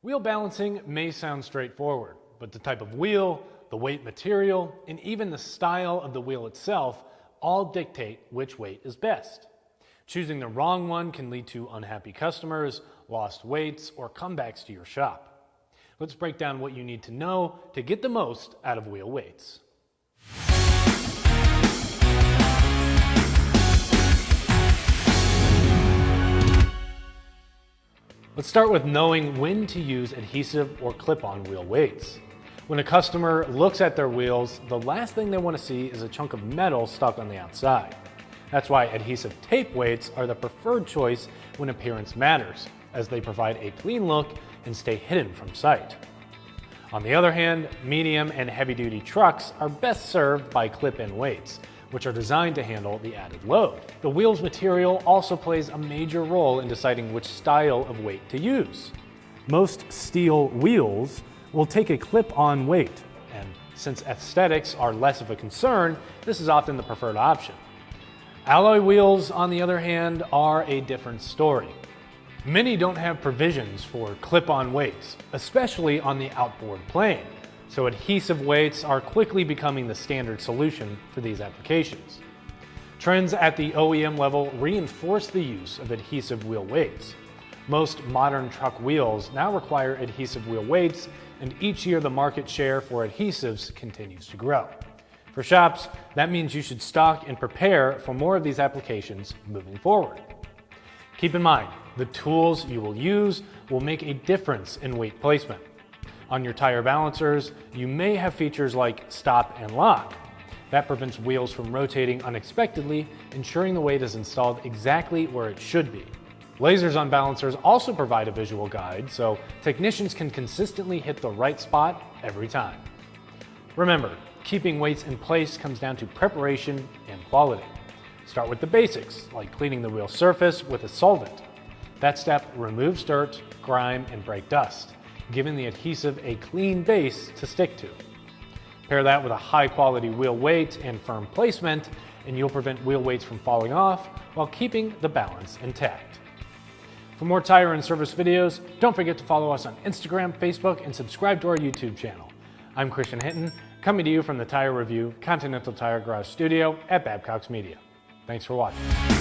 Wheel balancing may sound straightforward, but the type of wheel, the weight material, and even the style of the wheel itself all dictate which weight is best. Choosing the wrong one can lead to unhappy customers, lost weights, or comebacks to your shop. Let's break down what you need to know to get the most out of wheel weights. Let's start with knowing when to use adhesive or clip-on wheel weights. When a customer looks at their wheels, the last thing they want to see is a chunk of metal stuck on the outside. That's why adhesive tape weights are the preferred choice when appearance matters, as they provide a clean look and stay hidden from sight. On the other hand, medium and heavy-duty trucks are best served by clip-in weights, which are designed to handle the added load. The wheel's material also plays a major role in deciding which style of weight to use. Most steel wheels will take a clip-on weight, and since aesthetics are less of a concern, this is often the preferred option. Alloy wheels, on the other hand, are a different story. Many don't have provisions for clip-on weights, especially on the outboard plane, so adhesive weights are quickly becoming the standard solution for these applications. Trends at the OEM level reinforce the use of adhesive wheel weights. Most modern truck wheels now require adhesive wheel weights, and each year the market share for adhesives continues to grow. For shops, that means you should stock and prepare for more of these applications moving forward. Keep in mind, the tools you will use will make a difference in weight placement. On your tire balancers, you may have features like stop and lock. That prevents wheels from rotating unexpectedly, ensuring the weight is installed exactly where it should be. Lasers on balancers also provide a visual guide, so technicians can consistently hit the right spot every time. Remember, keeping weights in place comes down to preparation and quality. Start with the basics, like cleaning the wheel surface with a solvent. That step removes dirt, grime, and brake dust, giving the adhesive a clean base to stick to. Pair that with a high-quality wheel weight and firm placement, and you'll prevent wheel weights from falling off while keeping the balance intact. For more tire and service videos, don't forget to follow us on Instagram, Facebook, and subscribe to our YouTube channel. I'm Christian Hinton, coming to you from the Tire Review Continental Tire Garage Studio at Babcox Media. Thanks for watching.